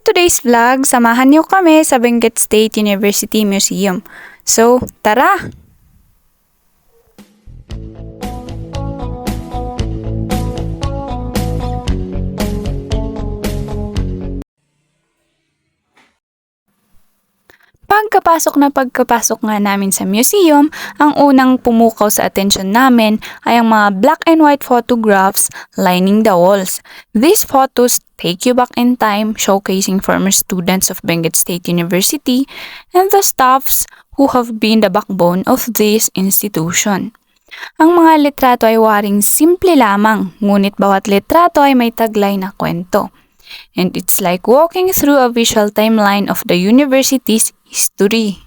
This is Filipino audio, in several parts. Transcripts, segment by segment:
today's vlog, samahan niyo kami sa Benguet State University Museum. So, tara! Pagkapasok nga namin sa museum, ang unang pumukaw sa atensyon namin ay ang mga black and white photographs lining the walls. These photos take you back in time, showcasing former students of Benguet State University and the staffs who have been the backbone of this institution. Ang mga litrato ay waring simple lamang, ngunit bawat litrato ay may taglay na kwento. And it's like walking through a visual timeline of the university's history.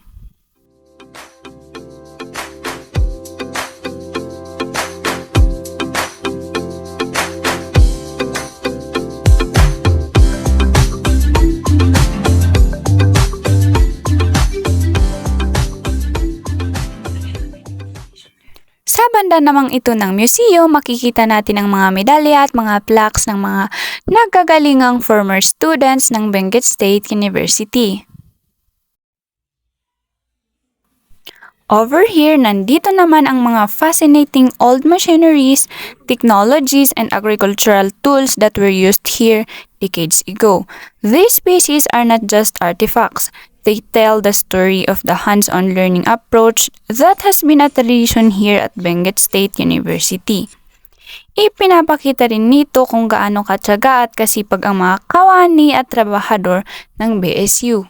Sa banda namang ito ng museum, makikita natin ang mga medalya at mga plaques ng mga nagkagalingang former students ng Benguet State University. Over here, nandito naman ang mga fascinating old machineries, technologies, and agricultural tools that were used here decades ago. These pieces are not just artifacts. They tell the story of the hands-on learning approach that has been a tradition here at Benguet State University. Ipinapakita rin nito kung gaano katyaga at kasipag ang mga kawani at trabahador ng BSU.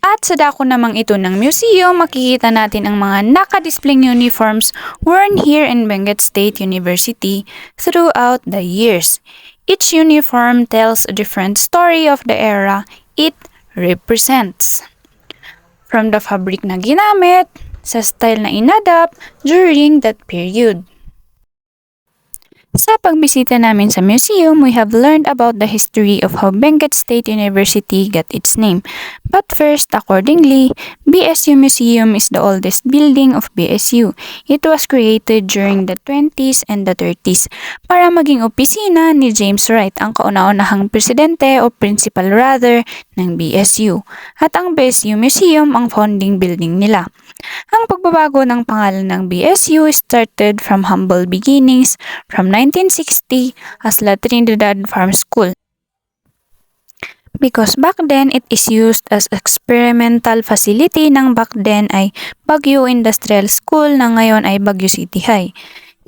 At sa dako namang ito ng museum, makikita natin ang mga naka-displaying uniforms worn here in Benguet State University throughout the years. Each uniform tells a different story of the era it represents. From the fabric na ginamit, sa style na inadapt during that period. Sa pagbisita namin sa museum, we have learned about the history of how Benguet State University got its name. But first, accordingly, BSU Museum is the oldest building of BSU. It was created during the 20s and the 30s para maging opisina ni James Wright, ang kauna-unahang presidente o principal rather ng BSU. At ang BSU Museum ang founding building nila. Ang pagbabago ng pangalan ng BSU started from humble beginnings from 1960 as La Trinidad Farm School. Because back then, it is used as experimental facility ng back then ay Baguio Industrial School na ngayon ay Baguio City High.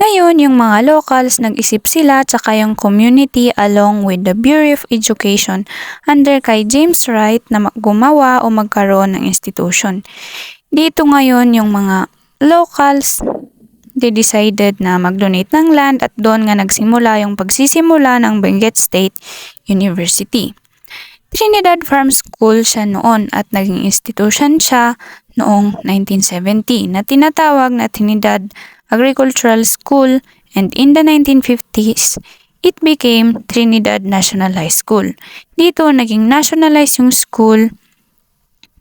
Ngayon, yung mga locals nag-isip sila tsaka yung community along with the Bureau of Education under kay James Wright na gumawa o magkaroon ng institution. Dito ngayon yung mga locals, they decided na mag-donate ng land at doon nga nagsimula yung pagsisimula ng Benguet State University. Trinidad Farm School siya noon at naging institution siya noong 1970 na tinatawag na Trinidad Agricultural School, and in the 1950s, it became Trinidad National High School. Dito naging nationalized yung school,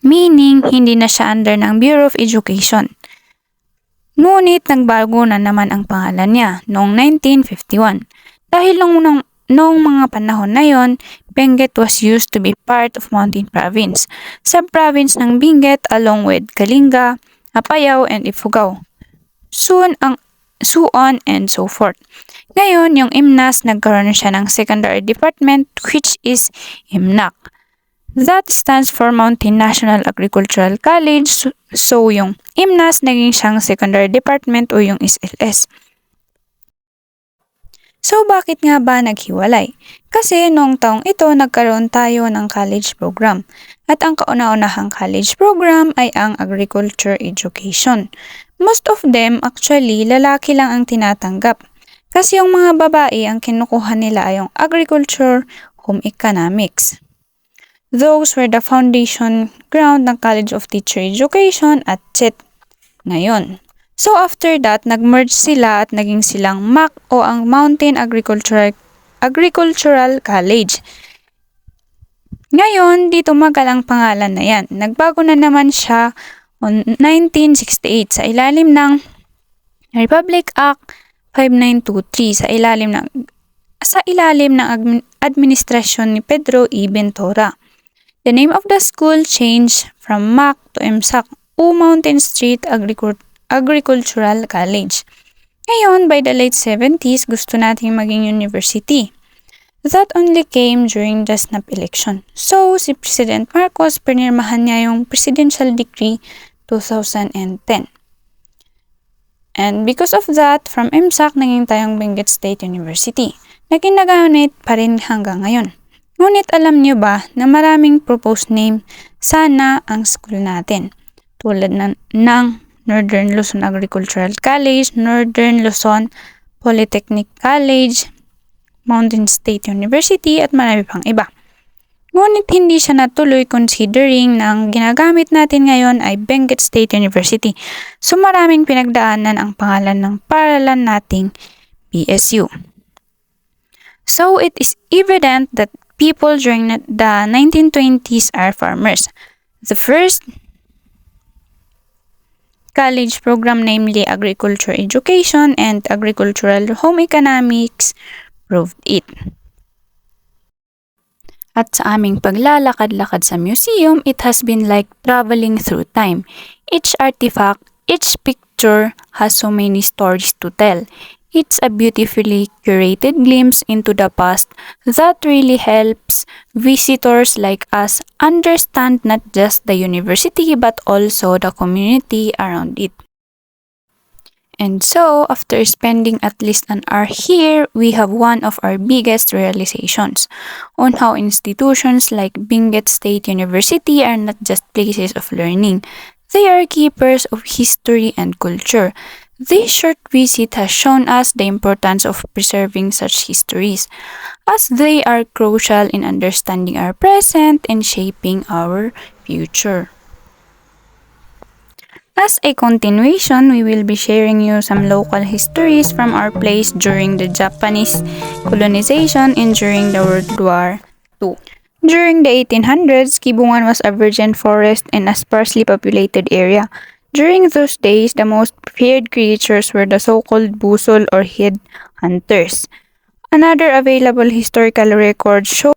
meaning hindi na siya under ng Bureau of Education. Ngunit nagbago na naman ang pangalan niya noong 1951 dahil noong mga panahon na yon, Benguet was used to be part of Mountain Province, sub-province ng Benguet along with Kalinga, Apayao, and Ifugao. Suon and so forth. Ngayon, yung IMNAS nagkaroon siya ng secondary department which is IMNAC. That stands for Mountain National Agricultural College. So, yung IMNAS naging siyang secondary department o yung SLS. So, bakit nga ba naghiwalay? Kasi noong taong ito, nagkaroon tayo ng college program. At ang kauna-unahang college program ay ang agriculture education. Most of them, actually, lalaki lang ang tinatanggap. Kasi yung mga babae, ang kinukuha nila ay yung agriculture, home economics. Those were the foundation ground ng College of Teacher Education at CHET ngayon. So after that, nag-merge sila at naging silang MAC o ang Mountain Agricultural College. Ngayon, di tumagal ang pangalan na yan. Nagbago na naman siya on 1968 sa ilalim ng Republic Act 5923 sa ilalim ng administrasyon ni Pedro E. Ventura. The name of the school changed from MAC to MSAC o Mountain Street Agricultural College. Ngayon, by the late 70s, gusto nating maging university. That only came during the snap election. So, si President Marcos, pinirmahan niya yung Presidential Decree 2010. And because of that, from MSAC, naging tayong Benguet State University na ginagamit pa rin hanggang ngayon. Ngunit alam niyo ba na maraming proposed name sana ang school natin? Tulad ng Northern Luzon Agricultural College, Northern Luzon Polytechnic College, Mountain State University at marami pang iba. Ngunit hindi siya natuloy considering na ang ginagamit natin ngayon ay Benguet State University. So maraming pinagdaanan ang pangalan ng paralan nating BSU. So it is evident that people during the 1920s are farmers. The first college program, namely agriculture education and agricultural home economics, proved it. At sa aming paglalakad-lakad sa museum, it has been like traveling through time. Each artifact, each picture has so many stories to tell. It's a beautifully curated glimpse into the past that really helps visitors like us understand not just the university but also the community around it. And so, after spending at least an hour here, we have one of our biggest realizations on how institutions like Benguet State University are not just places of learning. They are keepers of history and culture. This short visit has shown us the importance of preserving such histories, as they are crucial in understanding our present and shaping our future. As a continuation, we will be sharing you some local histories from our place during the Japanese colonization and during the World War II. During the 1800s, Kibungan was a virgin forest and a sparsely populated area. During those days, the most feared creatures were the so-called busol or head hunters. Another available historical records show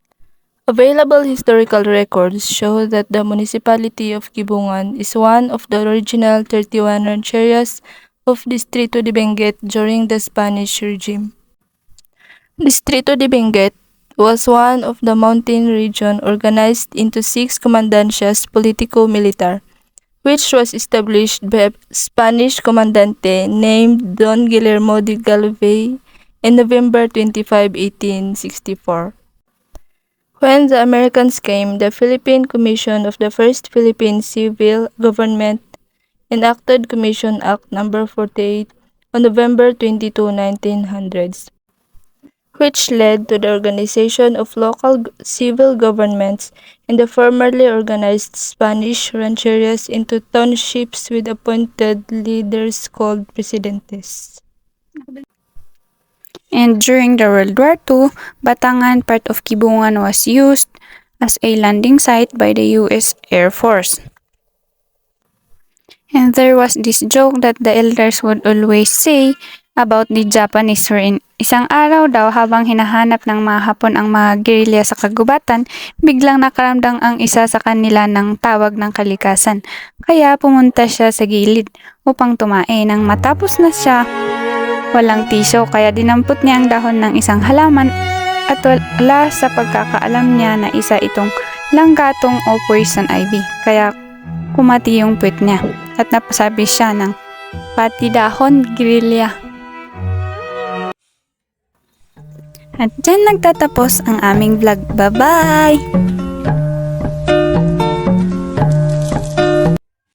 that the municipality of Kibungan is one of the original 31 rancherias of Distrito de Benguet during the Spanish regime. Distrito de Benguet was one of the mountain region organized into 6 comandancias politico-militar, which was established by a Spanish comandante named Don Guillermo de Galvez in November 25, 1864. When the Americans came, the Philippine Commission of the First Philippine Civil Government enacted Commission Act No. 48 on November 22, 1900s, which led to the organization of local civil governments in the formerly organized Spanish rancherias into townships with appointed leaders called presidentes. And during the World War II, Batangan, part of Kibungan, was used as a landing site by the U.S. Air Force. And there was this joke that the elders would always say, about the Japanese wherein isang araw daw habang hinahanap ng mga Hapon ang mga gerilya sa kagubatan, biglang nakaramdam ang isa sa kanila ng tawag ng kalikasan. Kaya pumunta siya sa gilid upang tumae. Nang matapos na siya, walang tisyo kaya dinampot niya ang dahon ng isang halaman at wala sa pagkakaalam niya na isa itong langgatong o poison ivy. Kaya kumati yung puwet niya at napasabi siya ng pati dahon gerilya. At dyan nagtatapos ang aming vlog. Bye-bye!